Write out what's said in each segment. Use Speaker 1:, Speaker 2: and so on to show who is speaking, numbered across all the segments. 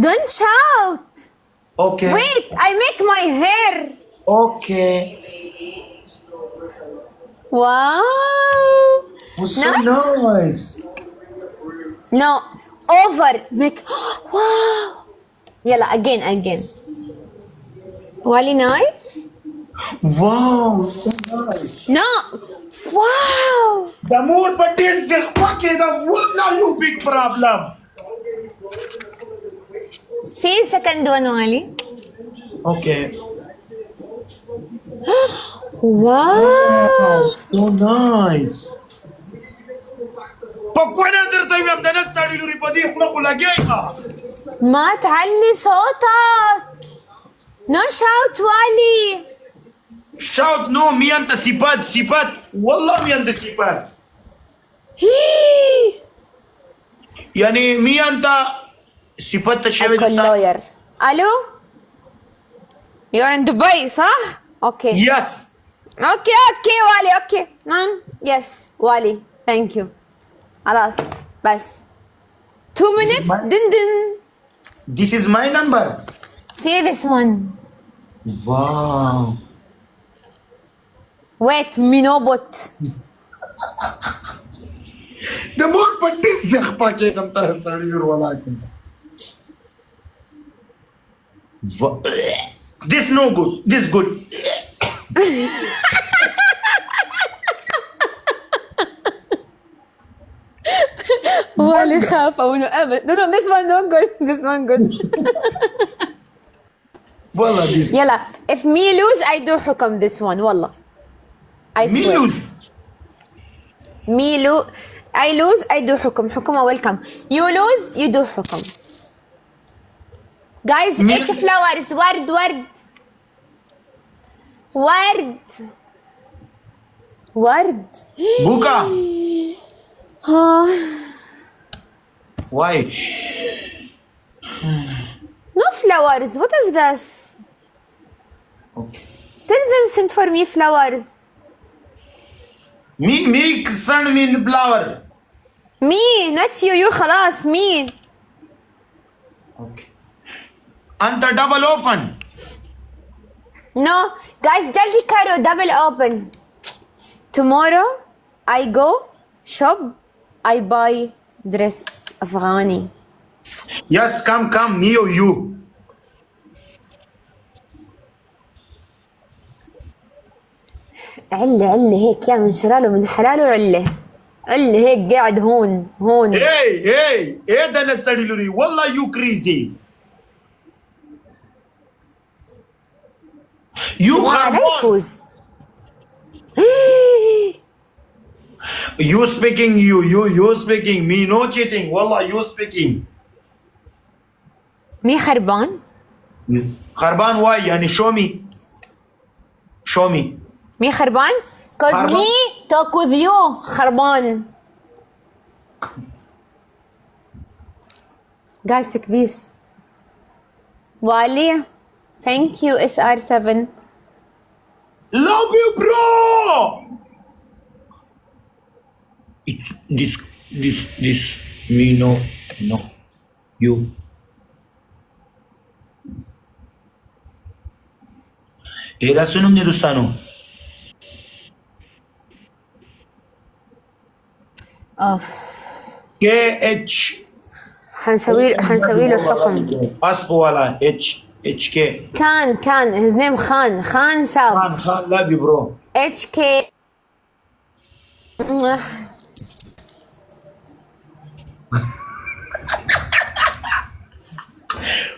Speaker 1: Don't shout.
Speaker 2: Okay.
Speaker 1: Wait, I make my hair.
Speaker 2: Okay.
Speaker 1: Wow.
Speaker 2: Was so
Speaker 1: Nice.
Speaker 2: nice.
Speaker 1: No, over. Make. Wow. يلا again. Wally nice.
Speaker 2: Wow, so nice.
Speaker 1: No. Wow.
Speaker 2: The more but this the fucking the what now you big problem.
Speaker 1: See the second one, Wally.
Speaker 2: Okay.
Speaker 1: Wow.
Speaker 2: So nice. فكونا درسي يا بدنا نستعمل ريبادي خلق ولا جيمة.
Speaker 1: ما تعلي صوتك. No shout, Wally.
Speaker 2: Shout no مي أنت سيبات والله مي أنت سيبات. يعني مي أنت سيبات تشبه
Speaker 1: أكل lawyer. ألو. You're in Dubai, صح? Okay.
Speaker 2: Yes.
Speaker 1: Okay, Wally. Okay. Yes, Wally. Thank you. خلاص بس 2 minutes. دن.
Speaker 2: This is my number.
Speaker 1: See this one.
Speaker 2: Wow.
Speaker 1: Wait, Minobot.
Speaker 2: The more but this packet I'm telling you ولكن. This no good. This good.
Speaker 1: Wally خاف أو no, this one no good. This one good.
Speaker 2: والله this.
Speaker 1: يلا if me lose I do حكم this one والله. I
Speaker 2: Me
Speaker 1: swear.
Speaker 2: lose.
Speaker 1: I lose I do حكم welcome. You lose you do حكم. Guys
Speaker 2: Me-
Speaker 1: eight flowers ورد.
Speaker 2: Buka.
Speaker 1: Ah.
Speaker 2: Why?
Speaker 1: No flowers. What is this?
Speaker 2: Okay.
Speaker 1: Tell them send for me flowers.
Speaker 2: Me send me flower.
Speaker 1: Me, not you. You خلاص me.
Speaker 2: Okay. And the double open.
Speaker 1: No, guys, جلدي كارو double open. Tomorrow I go shop. I buy dress أفغاني.
Speaker 2: Yes, come, me or you.
Speaker 1: علة هيك يا من شلاله من حلاله علة هيك قاعد هون.
Speaker 2: Hey, ده نستعمل والله you crazy. You
Speaker 1: لا
Speaker 2: خربان.
Speaker 1: يفوز.
Speaker 2: You speaking you speaking me no cheating والله you speaking.
Speaker 1: مي خربان.
Speaker 2: خربان why يعني show me.
Speaker 1: مي خربان. Cause
Speaker 2: خربان.
Speaker 1: me talk with you خربان. Guys تكبيس. Wally thank you SR7.
Speaker 2: Love you bro. This me no you. إذا سنمني دوستانو.
Speaker 1: اوف
Speaker 2: KH.
Speaker 1: حنسوي له حكم.
Speaker 2: أصفو ولا HK.
Speaker 1: كان his name خان ساب.
Speaker 2: خان love you bro.
Speaker 1: HK.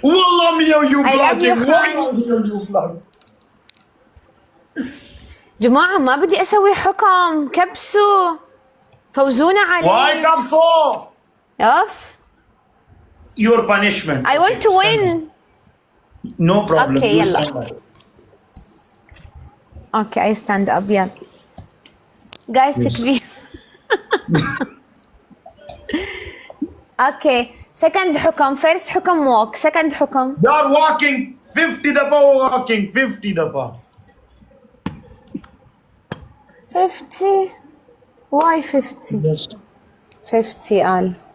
Speaker 2: والله مية ويو
Speaker 1: I love you
Speaker 2: بلاكين.
Speaker 1: خان. جماعة ما بدي أسوي حكم كبسوا فوزونا
Speaker 2: Why
Speaker 1: عليه.
Speaker 2: come so?
Speaker 1: اوف
Speaker 2: Your punishment.
Speaker 1: I want to win.
Speaker 2: No problem.
Speaker 1: Okay,
Speaker 2: You
Speaker 1: يلا.
Speaker 2: stand up.
Speaker 1: Okay, I stand up. يلا. Guys تكبير. Okay, second حكم. First حكم walk. Second حكم.
Speaker 2: You are walking 50 دفعة walking 50 دفعة.
Speaker 1: 50. Why 50? 50 قال.